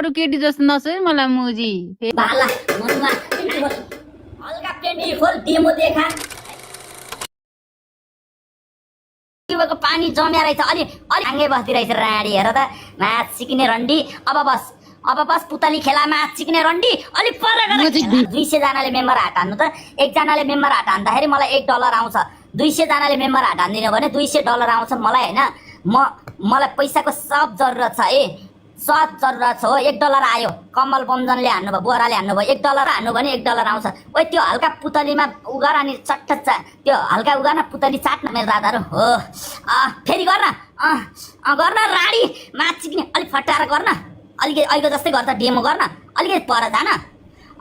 अरू केटी जस्तो नसोच मलाई मुजी भाला मनमा हल्का पेन्टी खोल डेमो देखा को पानी जम्या रहेछ अलि अलि हाङ्गे बस्दै रहेछ राडी हेर त माछ सिक्ने रन्डी अब बस पुतली खेलामा सिक्ने रन्डी अलि पर 200 जनाले मेम्बर हाट हान्नु त एकजनाले मेम्बर हाट हान्दाखेरि मलाई $1 आउँछ 200 जनाले मेम्बर हाट हान्दिनँ भने $200 आउँछ मलाई हैन मलाई पैसाको सब जरुरत छ सब जरुरत छ हो $1 आयो कमल बमजनले हान्नु भयो बोराले हान्नु भयो $1 हान्नु भने $1 आउँछ ओइ त्यो हल्का पुतलीमा उगार अनि चट्ट त्यो हल्का उगार न पुतली चाट्न मेरो दादाहरु हो फेरि गर्न राडी माछ चिक्ने अलि फटाएर गर्न अलिकति अहिले जस्तै गर्दा डेमो गर्न अलिकति पर जान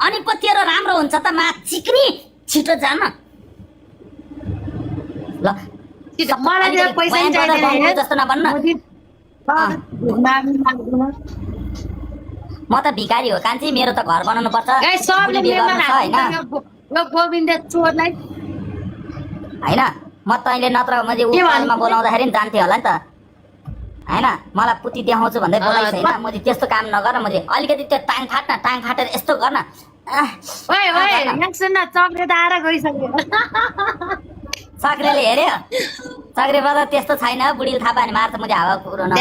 अनि पो तेरो राम्रो हुन्छ त माछ चिक्ने छिटो जान ल मलाई पैसा नि चाहिदैन जस्तो नभन्न म त भिखारी हो कान्छी मेरो त घर बनाउनु पर्छ हैन म तैँले नत्र मैले उमा बोलाउँदाखेरि नि जान्थे होला नि त हैन मलाई पुती देखाउँछु भन्दै बोलाएको छैन मैले त्यस्तो काम नगर मैले अलिकति त्यो टाङ फाटेर यस्तो गर्न सक्रेले हेर्यो सक्रेबाट त्यस्तो छैन बुढीले थाहा पानी मार्छ मैले हावा पुरोन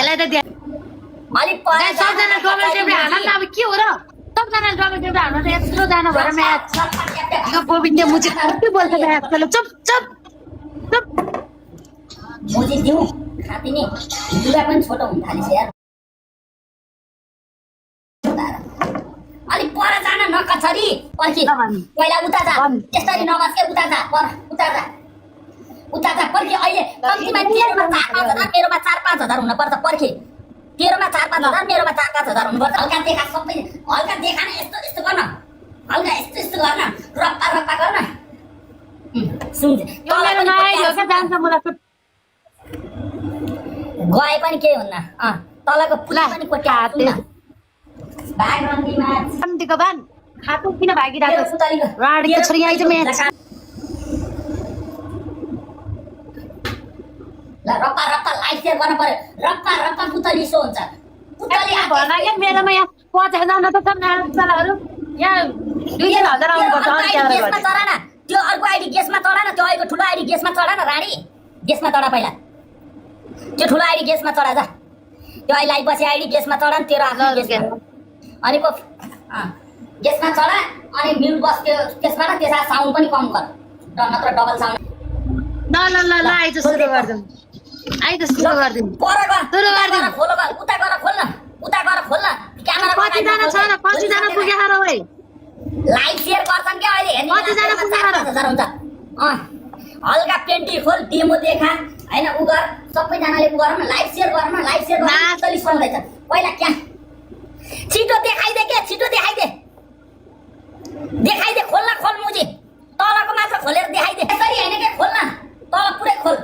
छोटो हुन थालिस यार अलिक पर जान नकछरी पर्खी पहिला उता जा त्यसरी नबस्के उता जा पर्खी अहिले कम्तीमा तेरोमा 4-5 हजार हुन पर्छ पर्खी तेरोमा 4-5 हजार मेरोमा 4-5 हजार हुनुपर्छ हल्का देखा सबै हल्का देखा न यस्तो गर्न हल्का यस्तो गर्न रप्पा गर्न सुन गए पनि केही हुन्न तलको पुला पनि कोट्या भाग रन्दिमा अन्तिको बान खातो किन भागिरहेको छ राडीको छोरी आइज म्याच ल रप्पा लाइफ सेयर गर्न पर्यो रप्पा पुतली सो हुन्छ पुतली भन के मेरोमा यहाँ 5000 न त चलाहरु यहाँ 2000 आउनु पर्छ अनि गेसमा चढाना त्यो अर्को आइडी गेसमा चढाना त्यो अहिलेको ठुलो आइडी गेसमा चढाना राडी गेसमा चढा पहिला त्यो ठुलो आइडी गेसमा चढा जा त्यो अहिले आइपछि आइडी गेसमा चढान तेरो आफ्नो गेसमा अनि पो गेसमा चढा अनि म्युट बस त्यसमा न त्यसमा साउन्ड पनि कम गर नत्र डबल साउन्ड ल आइज सुरु गर्दिम सुरु गर्दिम पर गर सुरु गर्दिम खोल उता गर खोल्न क्यामेरा कति जना छ र 25 जना पुगे हर ओइ लाइक शेयर गर्छन् के अहिले हेर्नु 25 जना पुगे हर हुन्छ हल्का पेन्टी खोल डेमो देखा हैन उगर सबै जनाले उगर न लाइक शेयर गर्न चली सुन्दैछ पहिला क्या छिटो देखाइदे खोल मुजी तलको मात्र खोलेर देखाइदे यसरी हैन के खोल्न तल पुरै खोल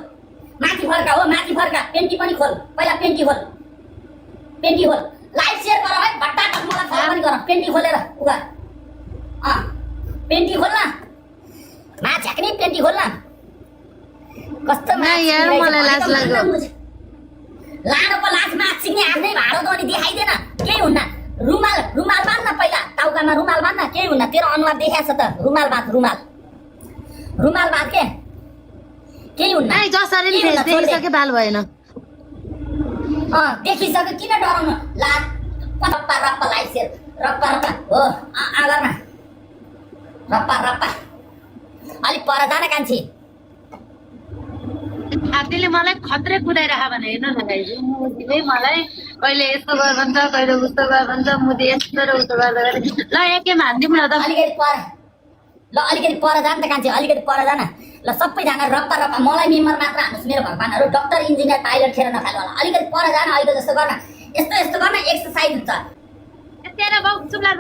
माथि फर्का पेन्टी पनि खोल पहिला पेन्टी खोल लाइक शेयर गर है भट्टा मलाई फलो पनि गर पेन्टी खोलेर उगा पेन्टी खोल्न मा झ्याक्ने पेन्टी खोल्न कस्तो यार मलाई लाज लाग्यो लाडोको लाज माछिने आफ्नै भाडो त अनि देखाइदेन केही हुन्न रुमाल बाँध्न पहिला टाउकामा रुमाल बाँध्न केही हुन्न तेरो अनुहार देखाछ त रुमाल बाँध के केही हुन्न जसरी देखिसके बाल भएन देखिसक्यो किन डराउनु लाज रप्पा लाइक शेयर रप्पा हो गर्न रप्पा अलि पर जान कान्छी आफैले मलाई खत्रै कुदाइराख भने हेर्न न गाइज मुजीले मलाई कहिले यस्तो गर भन्छ कहिले उस्तो गर भन्छ मुजी यस्तो र उस्तो गर्दा ल एकै हान्दिम न त अलिकति पर जान त कान्छी अलिकति पर जान ल सबैजना रप्पा मलाई मेम्बर मात्र हान्नुस् मेरो भगवानहरु डाक्टर इन्जिनियर पाइलट खेर नखानु होला अलिकति पर जान अहिले जस्तो गर्न यस्तो गर्न एक्सरसाइज हुन्छ तेरो बाउ चुप लाग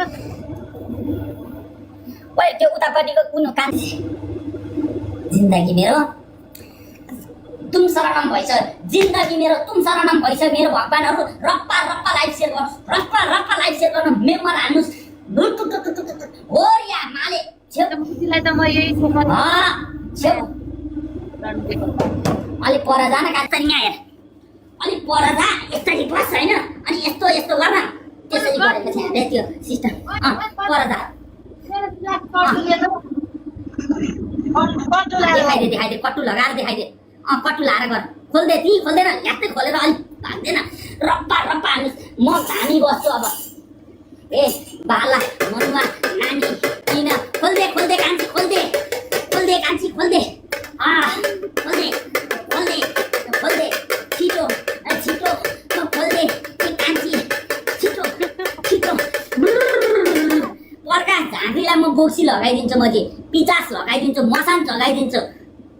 ओइ त्यो उतापट्टिको कुन कान्छी जिन्दगी मेरो तुम शरणम भइछ मेरो भगवानहरु रप्पा लाइक शेयर गर्नु मेम्बर हान्नुस् हो या माले मुजीलाई त म यही अलि पर जान कान्छी यहाँ हेर अलि पर जा एकचोटि बस हैन अनि यस्तो गर्न त्यसरी गरेको थियो अरे त्यो सिस्टम पर जा देखाइदे कट्टु लगाएर देखाइदे कट्टु लाएर गर खोल्दे ती खोल्दैन यात्तै खोलेर अलिक भाग्दैन रप्पा रप्पा म धामी बस्छु अब ए बाला मनुवा नानी किन खोल्दे खोल्दे कान्छी खोल्दे खोल्दे कान्छी खोल्दे खोल्दे खोल्दे खोल्दे छिटो छिटो खोल्दे कान्छी छिटो छिटो पर्का झाँक्रीलाई म बोक्सी लगाइदिन्छु मैले पिचास लगाइदिन्छु मसान लगाइदिन्छु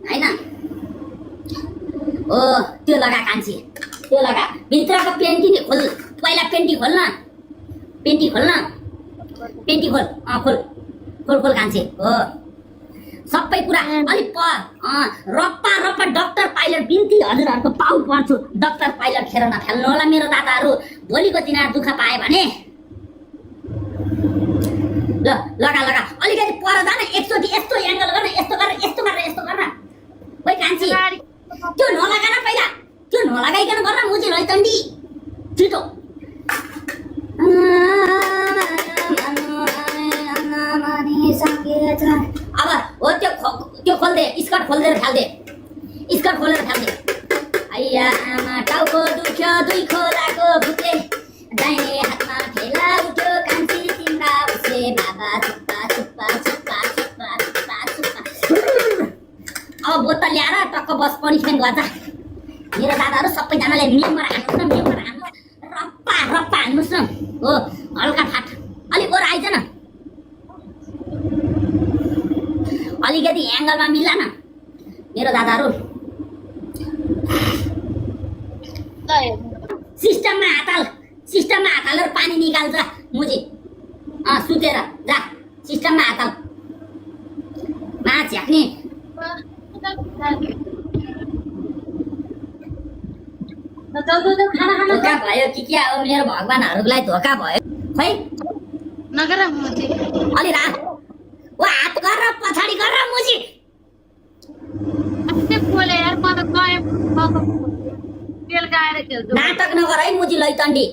होइन ओ त्यो लगा कान्छी त्यो लगा भित्रको पेन्टी नि खोल पहिला पेन्टी खोल्न पेन्टी खोल्न पेन्टी खोल खोल खोल खोल कान्छी हो सबै कुरा अलिक रप्पा रप्पा डाक्टर पाइलट बिन्ती हजुरहरूको पाउ पर्छु डाक्टर पाइलट खेर नफाल्नु होला मेरो दादाहरू भोलिको दिन दुःख पाए भने ल लगा लगा अलिकति पर जान एकचोटि यस्तो एङ्गल गर्न यस्तो गरेर यस्तो गरेर यस्तो गर्न ओइ कान्छी त्यो नलगान पहिला त्यो नलगाइकन गर्न मुजी लैतण्डी छिटो अब हो त्यो खोल्दे स्कर्ट खोलेर फाल्दे स्कर्ट खोलेर फाल्दे आइया आमा टाउको दुख्यो दुई खोलाको भुते दाहिने हातमा ठेला उठ्यो कान्छी तिम्रा उसले बाबा चुप्पा चुप्पा चुप्पा चुप्पा चुप्पा चुप्पा अब बोतल ल्याएर टक्क बस पनिसमेन्ट गर्छ मेरो दादाहरू सबैजनाले मेम्बर हान्नुहोस् न मेम्बर हान्नुहोस् रप्पा रप्पा हान्नुहोस् न हो हल्का फाट अलिक ओर आइज न अलिकति एङ्गलमा मिला न मेरो दादाहरू सिस्टममा हातल पानी निकाल्छ मुजी सुतेर जा सिस्टममा हातल मा झ्याक्ने धोका भयो कि क्या हो मेरो भगवानहरूलाई धोका भयो खै नगर मुजी अलि रा ओ हात गरेर पछाडि गरेर मुजी बोले यार म त गए तेल गाएर खेल्छु नाटक नगर है मुजी लैतण्डी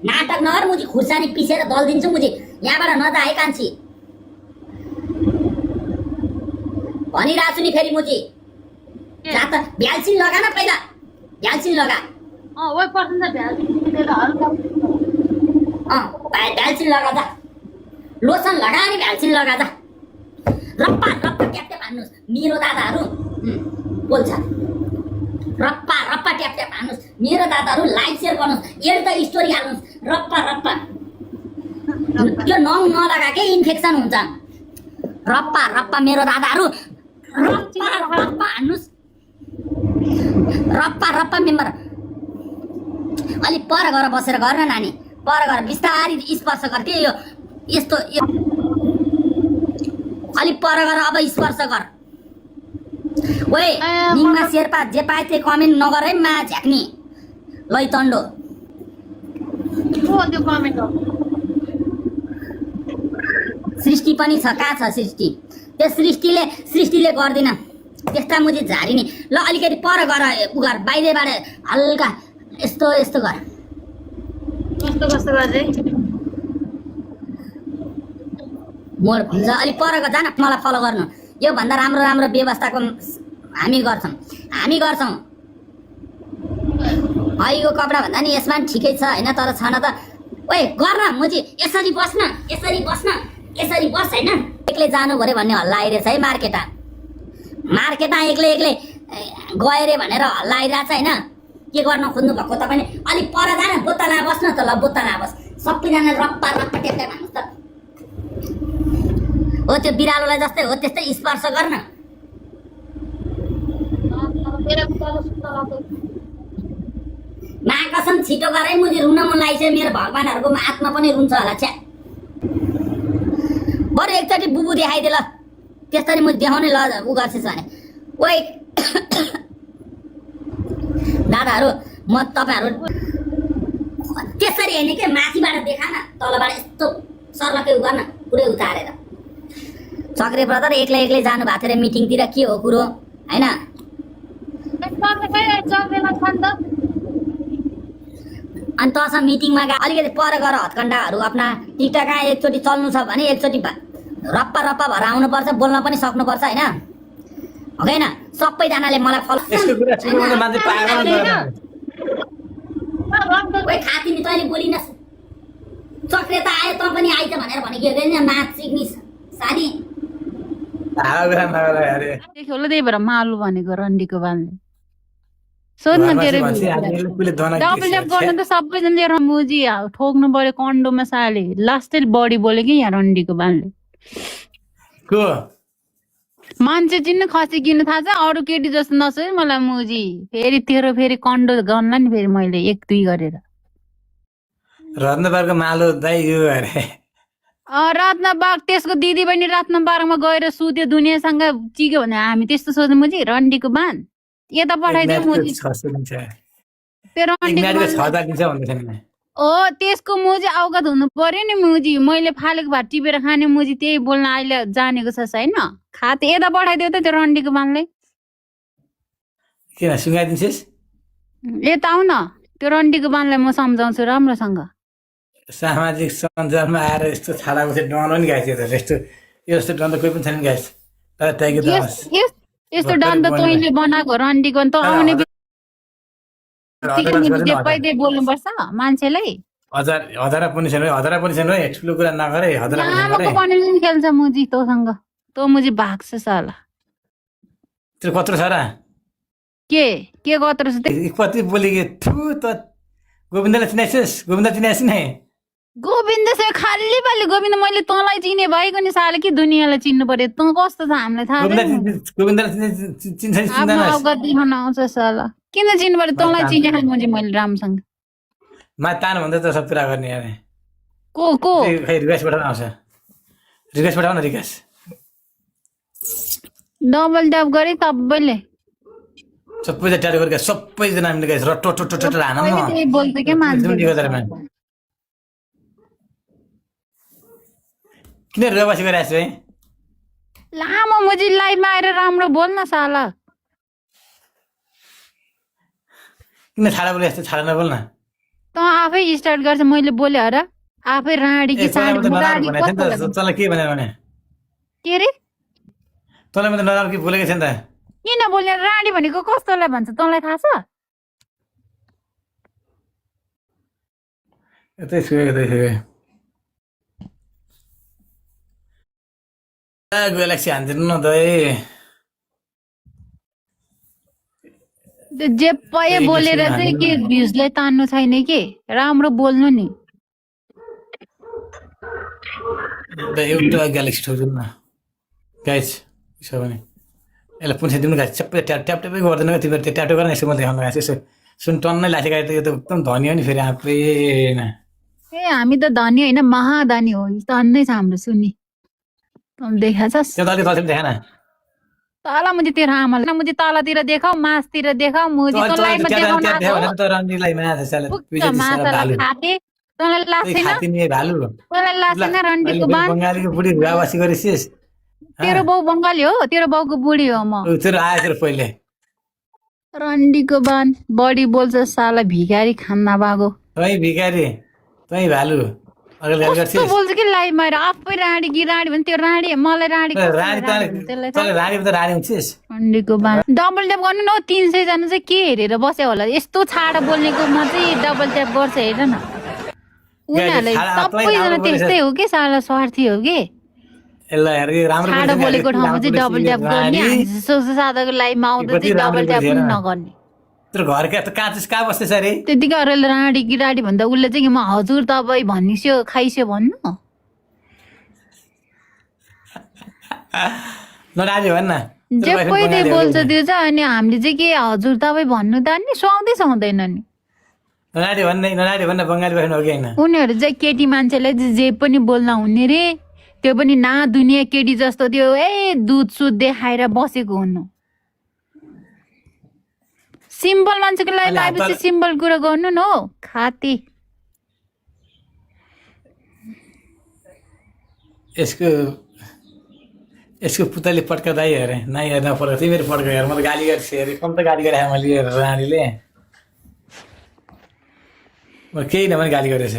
नाटक नगर मुजी खुर्सानी पिसेर दल्दिन्छु मुजी यहाँबाट नजा है कान्छी भनिरहेको छु नि फेरि मुजी जा त भ्यालसिन लगा न पहिला भ्यालसिन लगा ओइ पर्छ नि त भ्यालसिन लगा जा लोसन लगा अनि भ्यालसिन लगा जा रप्पा रप्पा ट्याप ट्याप हान्नुहोस् मेरो दादाहरू बोल्छ रप्पा रप्पा ट्याप ट्याप हान्नुहोस् मेरो दादाहरू लाइक सेयर गर्नुहोस् एड द स्टोरी हाल्नुहोस् रप्पा रप्पा त्यो नङ नलगाकै इन्फेक्सन हुन्छ रप्पा रप्पा मेरो दादाहरू रप्पा रप्पा हान्नुहोस् रप्पा रप्पा मेम्बर अलिक पर गएर बसेर गर न नानी पर गएर बिस्तारी स्पर्श गर्थे यो यस्तो अलिक पर गर अब स्पर्श गर ओए निङमा शेर्पा जे पाए त्यो कमेन्ट नगर है मा झ्याक्ने लैतण्डो त्यो कमेन्ट हो सृष्टि पनि छ कहाँ छ सृष्टि त्यो सृष्टिले गर्दिन त्यस्ता मुझे झारिने ल अलिकति पर गर उ गर बाहिरबाट हल्का यस्तो यस्तो गर कस्तो कस्तो गर्दै मोड भन्छ अलिक पर ग जान मलाई फलो गर्नु यो भन्दा राम्रो राम्रो व्यवस्थाको हामी गर्छौँ अहिलेको कपडा भन्दा नि यसमा पनि ठिकै छ होइन तर छन त ओए गर्न मुजी यसरी बस होइन एक्लै जानु पर्यो भन्ने हल्ला आइरहेछ है मार्केटमा एक्लै गए रे भनेर हल्ला आइरहेछ होइन के गर्न खोज्नु भएको तपाईले अलिक पर जान बोतलमा बस्न त ल बोतलमा बस सबैजना रप्पा रप्पा टेप्दै भन्नुहोस् त हो त्यो बिरालोलाई जस्तै हो त्यस्तै स्पर्श गर्न कसम छिटो गरे मुझे रुन मन लागेछ मेरो भगवानहरूको आत्मा पनि रुन्छ होला छ्या बरु एकचोटि बुबु देखाइदे ल त्यसरी म देखाउने ल उ गर्छस् भने ओइ दादाहरू म तपाईहरु त्यसरी हैन के माथिबाट देखान तलबाट यस्तो सर्लकै उ गर्न पुरै उतारेर चक्रे ब्रदर एक्लै जानु भएको थियो मिटिङतिर के हो कुरो हैन अनि तँसँग मिटिङमा गए अलिकति पर गएर हत्कण्डाहरू आफ्ना टिकटकमा एकचोटि चल्नु छ भने एकचोटि रप्पा रप्पा भएर आउनुपर्छ, बोल्न पनि सक्नुपर्छ होइन होइन सबैजनाले मलाई फलो यसको कुरा सुन्नु मान्छे पागल ओइ खाती नि तैँले बोलिनस् चक्रेता आयो तँ पनि आइज भनेर भनेको हेर्दैन नाच सिक्ने साथी देख्यो होला त्यही भएर मालु भनेको रन्डीको बालले सोध्न तेरो डबल ट्याप गर्न त सबैजनाले रमुजी ठोक्नु पर्यो कन्डोमा साले लास्टै बढी बोल्यो कि यहाँ रन्डीको बालले को मान्छे चिन्नु खसी किन्नु थाहा छ अरू केटी जस्तो नसोच मलाई मुजी फेरि तेरो फेरि कन्डो गर्ला नि फेरि मैले 1-2 गरेर रत्नबारको मालो दाइ यो अरे रत्नबाग त्यसको दिदी बहिनी रत्नबागमा गएर सुत्यो दुनियाँसँग चिक्यो भने हामी त्यस्तो सोध्नु मुजी रन्डीको बान यता पठाइदियो मुजी त्यो रन्डीको ओ त्यसको मुजी अवगत हुनु पर्यो नि मुजी मैले फालेको भात टिपेर खाने मुजी त्यही बोल्न अहिले जानेको छ होइन खाते यता पठाइदियो त त्यो रन्डीको बानलाई किन सुँगाइदिन्छस् यता आउ न त्यो रन्डीको बानलाई म सम्झाउँछु राम्रोसँग सामाजिक सञ्जालमा आएर यस्तो छाडा बसेर डन पनि गाइस त यस्तो यस्तो डन त कोही पनि छैन गाइस तर त्यहाँको दस यस्तो डन त तैँले बनाएको रन्डीको त आउने बित्तिकै बोल्नुपर्छ मान्छेलाई हजारा पनि छैन है ठुलो कुरा नगरे हजारा पनि खेल्छ मुजी तँसँग तँ मुजी भाग्छ साला त्यो कत्रो छ र के कत्रो छ कति बोलेको थु त गोविन्दलाई चिनाइछस् गोविन्द चिनाइस् नै गोविन्द से खाली पाली गोविन्द मैले तँलाई चिने भएको नि साले कि दुनियाँलाई चिन्नु पर्यो तँ कस्तो छ हामीलाई थाहा आउँछ साला किन चिन्नु पर्यो तँलाई चिने मुजी मैले राम्रोसँग मा तान भन्दा त सब कुरा गर्ने अरे को रिक्वेस्ट पठाउन आउँछ रिक्वेस्ट पठाउन रिक्वेस्ट डबल ट्याप गरे सबैले सबैजना ट्याप गरेर सबैजना हामीले गाइस र टोटो हानौँ न बोल्छ के मान्छे किन रवासी गरिरहेको छु है लामो मुजी लाइभमा आएर राम्रो बोल्न साला किन छाडा बोले यस्तो छाडा नबोल्न तँ आफै स्टार्ट गर्छ मैले बोले र आफै राडी कि तँलाई के भनेर भने के रे तँलाई म त नराम्रो के बोलेको थिएँ नि त किन बोल्ने राडी भनेको कस्तोलाई भन्छ तँलाई थाहा छ यतै छु ग्यालेक्सी हान्दिनु न दाइ जे पए बोलेर चाहिँ के भ्युजलाई तान्नु छैन के राम्रो बोल्नु नि एउटा ग्यालेक्सी ठोक्दिनु न गाइस छ भने यसलाई पुन्छाइदिनु गाइस सबै ट्यापै गर्दैन तिमीहरू त्यो ट्याप गर्न यसो म देखाउनु गाइस यसो सुन टन्नै लासेको यो त एकदम धनी हो नि फेरि आफै ए हामी त धनी होइन महाधनी हो धन्दै छ हाम्रो सुन्ने देखा छ तल मुझे तेरो आमालाई मुझे तलतिर देखाऊ मासतिर देखाऊ मुझे तो लाइभमा देखाउन खाते तँलाई लाग्दैन तँलाई लाग्दैन रन्डीको बान बङ्गालीको बुढी भुवासी गरिसिस तेरो बाउ बङ्गाली हो तेरो बाउको बुढी हो म तेरो आयो पहिले रन्डीको बान बढी बोल्छ साला भिखारी खान्न बागो तै भिखारी तै भालु कस्तो बोल्छ कि लाइभमा आएर आफै राडी कि राडी भने त्यो राडी मलाई राडी रन्डीको बान डबल ट्याप गर्नु न 300 जना चाहिँ के हेरेर बस्यो होला यस्तो छाडा बोल्नेकोमा चाहिँ डबल ट्याप गर्छ हेर न उनीहरूलाई सबैजना त्यस्तै हो कि साला स्वार्थी हो कि छाडा बोलेको ठाउँमा चाहिँ डबल ट्याप गर्ने सादाको लाइभमा आउँदा चाहिँ डबल ट्याप पनि नगर्ने घरका त कहाँ बस्दैछ अरे त्यतिकै अरूले राडी कि राडी भन्दा उसले चाहिँ म हजुर तपाईँ भनिस्यो खाइस्यो भन्नु नराजी भन्न जे पहिले बोल्छ त्यो चाहिँ अनि हामीले चाहिँ के हजुर तपाईँ भन्नु त नि सुहाउँदैन नि नराडी भन्न बङ्गाली बस्नु हो कि होइन उनीहरू चाहिँ केटी मान्छेलाई जे पनि बोल्न हुने रे त्यो पनि ना दुनियाँ केटी जस्तो त्यो दुध सुध देखाएर बसेको हुनु सिम्पल मान्छेको लागि आएपछि सिम्पल कुरा गर्नु न हो खाती यसको पुतली पड्काउँदै हेरे नाइ हेर्न पड्का तिमीहरू पड्का हेर म त गाली गर्छु हेरेँ कम त गाली गरे मैले रानीले केही नभने गाली गरेछ